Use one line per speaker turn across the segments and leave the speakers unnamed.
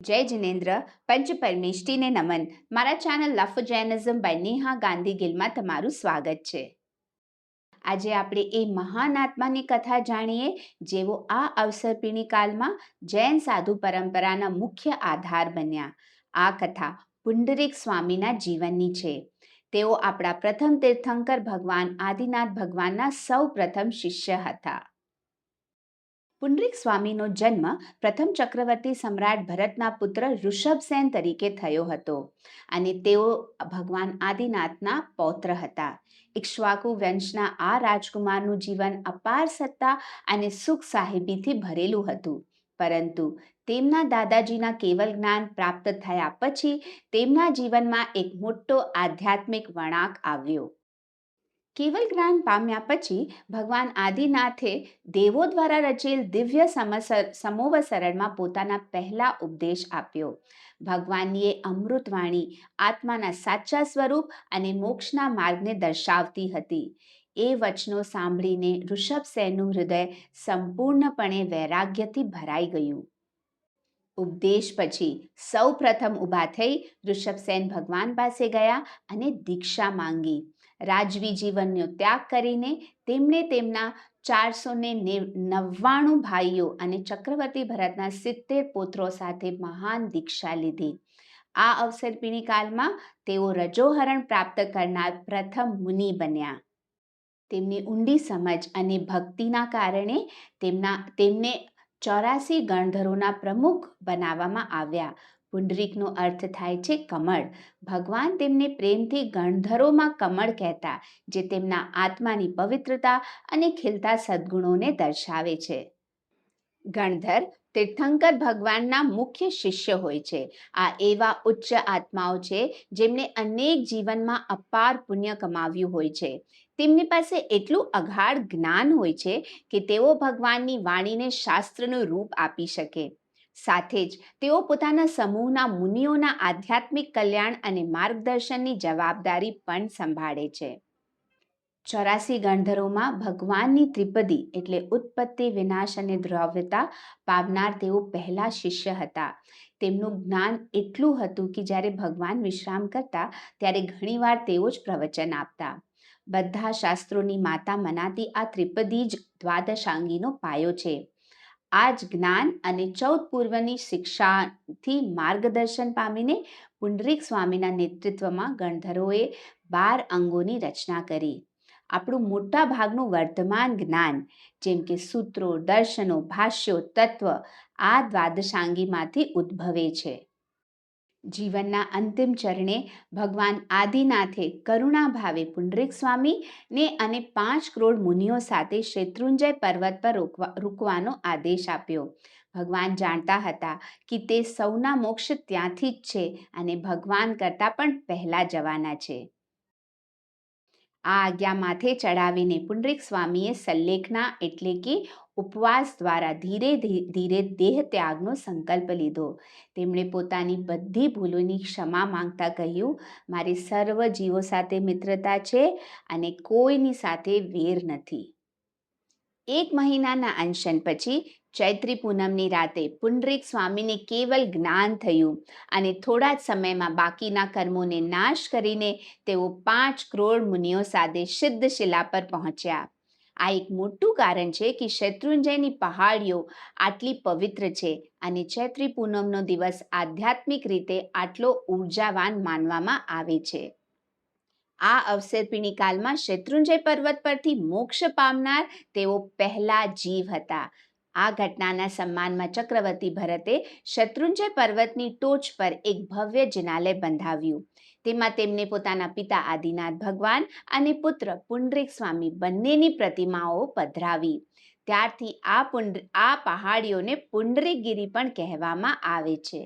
જય જિનેન્દ્ર. પંચ પરમેષ્ટિને નમન. મારા channel love for Jainism by Neha Gandhi ગિલમાં તમારું સ્વાગત છે. આજે આપણે એ મહાન આત્માની કથા જાણીએ જેઓ આ અવસરપીણી કાળમાં જૈન સાધુ પરંપરાના મુખ્ય આધાર બન્યા. આ કથા પુંડરીક સ્વામીના જીવનની છે. તેઓ આપણા પ્રથમ તીર્થંકર ભગવાન આદિનાથ ભગવાનના સૌ પ્રથમ શિષ્ય હતા. પુંડરીક સ્વામીનો જન્મ પ્રથમ ચક્રવર્તી સમ્રાટ ભરતના પુત્ર ઋષભસેન તરીકે થયો હતો અને તેઓ ભગવાન આદિનાથના પૌત્ર હતા. ઇક્ષ્વાકુ વંશના આ રાજકુમારનું જીવન અપાર સત્તા અને સુખ સાહેબીથી ભરેલું હતું. પરંતુ તેમના દાદાજીના કેવલ જ્ઞાન પ્રાપ્ત થયા પછી તેમના જીવનમાં એક મોટો આધ્યાત્મિક વળાંક આવ્યો. કેવલ જ્ઞાન પામ્યા પછી ભગવાન આદિનાથે દેવો દ્વારા રચેલ દિવ્ય સમોવસરણમાં પોતાના પહેલા ઉપદેશ આપ્યો. ભગવાનની એ અમૃતવાણી આત્માના સાચા સ્વરૂપ અને મોક્ષના માર્ગને દર્શાવતી હતી. એ વચનો સાંભળીને ઋષભસેનનું હૃદય સંપૂર્ણપણે વૈરાગ્યથી ભરાઈ ગયું. ઉપદેશ પછી સૌ પ્રથમ ઊભા થઈ ઋષભસેન ભગવાન પાસે ગયા અને દીક્ષા માંગી. રાજવી જીવનનો ત્યાગ કરીને તેમણે તેમના 499 ભાઈઓ અને ચક્રવર્તી ભરતના 70 પુત્રો સાથે મહાન દીક્ષા લીધી. આ અવસરપીણી કાળમાં તેઓ રજોહરણ પ્રાપ્ત કરનાર પ્રથમ મુનિ બન્યા. તેમની ઊંડી સમજ અને ભક્તિના કારણે તેમને 84 ગણધરોના પ્રમુખ બનાવવામાં આવ્યા. પુંડરીકનો અર્થ થાય છે કમળ. ભગવાન તેમને પ્રેમથી ગણધરોમાં કમળ કહેતા, જે તેમના આત્માની પવિત્રતા અને ખીલતા સદ્ગુણોને દર્શાવે છે. ગણધર તીર્થંકર ભગવાનના મુખ્ય શિષ્ય હોય છે. આ એવા ઉચ્ચ આત્માઓ છે જેમને અનેક જીવનમાં અપાર પુણ્ય કમાવ્યું હોય છે. તેમની પાસે એટલું અગાધ જ્ઞાન હોય છે કે તેઓ ભગવાનની વાણીને શાસ્ત્રનું રૂપ આપી શકે. સાથે જ તેઓ પોતાના સમૂહના મુનિઓના આધ્યાત્મિક કલ્યાણ અને માર્ગદર્શનની જવાબદારી પણ સંભાળે છે. 84 ગણધરોમાં ભગવાનની ત્રિપદી એટલે ઉત્પત્તિ, વિનાશ અને દ્રવ્યતા પામનાર તેઓ પહેલા શિષ્ય હતા. તેમનું જ્ઞાન એટલું હતું કે જ્યારે ભગવાન વિશ્રામ કરતા ત્યારે ઘણીવાર તેઓ જ પ્રવચન આપતા. બધા શાસ્ત્રોની માતા મનાતી આ ત્રિપદી જ દ્વાદશાંગીનો પાયો છે. આ જ જ્ઞાન અને 14 પૂર્વની શિક્ષાથી માર્ગદર્શન પામીને પુંડરીક સ્વામીના નેતૃત્વમાં ગણધરોએ 12 અંગોની રચના કરી. આપણું મોટા ભાગનું વર્તમાન જ્ઞાન જેમ કે સૂત્રો, દર્શનો, ભાષ્યો, તત્વ આ દ્વાદશાંગીમાંથી ઉદ્ભવે છે. જીવનના અંતિમ ચરણે ભગવાન આદિનાથે કરુણા ભાવે પુંડરીક સ્વામીને અને 5 કરોડ મુનિઓ સાથે શેત્રુંજય પર્વત પર રૂકવાનો આદેશ આપ્યો. ભગવાન જાણતા હતા કે તે સૌના મોક્ષ ત્યાંથી જ છે અને ભગવાન કરતાં પણ પહેલા જવાના છે. આ આજ્ઞા માથે ચડાવીને પુંડરીક સ્વામીએ સલ્લેખના એટલે કે ઉપવાસ દ્વારા ધીરે ધીરે દેહ ત્યાગનો સંકલ્પ લીધો. તેમણે પોતાની બધી ભૂલોની ક્ષમા માંગતા કહ્યું, મારી સર્વ જીવો સાથે મિત્રતા છે અને કોઈની સાથે વેર નથી. 1 મહિનાના અનશન પછી ચૈત્રી પૂનમની રાતે પુંડરીક સ્વામીને કેવલ જ્ઞાન થયું અને થોડા જ સમયમાં બાકીના કર્મોને નાશ કરીને તેઓ 5 કરોડ મુનિઓ સાથે સિદ્ધશિલા પર પહોંચ્યા. આ એક મોટું કારણ છે કે શેત્રુંજયની પહાડીઓ આટલી પવિત્ર છે અને ચૈત્રી પૂનમનો દિવસ આધ્યાત્મિક રીતે આટલો ઉર્જાવાન માનવામાં આવે છે. આ અવસરપીણી કાળમાં શેત્રુંજય પર્વત પરથી મોક્ષ પામનાર તેઓ પહેલા જીવ હતા. આ ઘટનાના સન્માનમાં ચક્રવર્તી ભરતે શેત્રુંજય પર્વતની ટોચ પર એક ભવ્ય જિનાલય બંધાવ્યું. તેમાં તેમને પોતાના પિતા આદિનાથ ભગવાન અને પુત્ર પુંડરીક સ્વામી બંનેની પ્રતિમાઓ પધરાવી. ત્યારથી આ પહાડીઓને પુંડરીકગીરી પણ કહેવામાં આવે છે.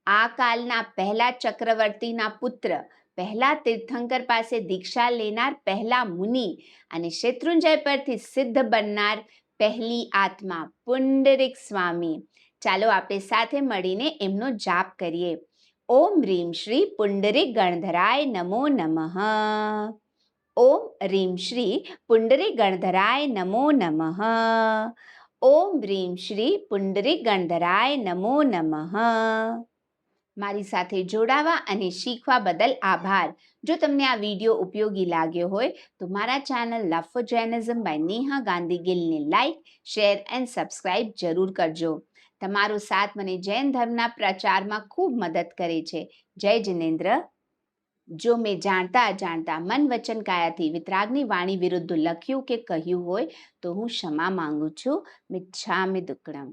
આ કાલના પહેલા ચક્રવર્તીના પુત્ર, પહેલા તીર્થંકર પાસે દીક્ષા લેનાર પહેલા મુનિ અને શેત્રુંજય પરથી સિદ્ધ બનનાર પહેલી આત્મા પુંડરીક સ્વામી. ચાલો આપણે સાથે મળીને એમનો જાપ કરીએ. ઓમ રીમ શ્રી પુંડરીક ગણધરાય નમો નમઃ. ઓમ રીમ શ્રી પુંડરીક ગણધરાય નમો નમઃ. ઓમ હ્રીમ શ્રી પુંડરીક ગણધરાય નમો નમઃ. મારી સાથે જોડાવા અને શીખવા બદલ આભાર. જો તમને આ વિડીયો ઉપયોગી લાગ્યો હોય તો મારા channel love for Jainism by Neha Gandhi ગિલને લાઈક, શેર એન્ડ સબસ્ક્રાઇબ જરૂર કરજો. તમારો સાથ મને જૈન ધર્મના પ્રચારમાં ખૂબ મદદ કરે છે. જય જિનેન્દ્ર. જો મેં જાણતા અજાણતા મન વચન કાયાથી વિતરાગની વાણી વિરુદ્ધ લખ્યું કે કહ્યું હોય તો હું ક્ષમા માંગુ છું. મિચ્છામિ દુક્કડમ.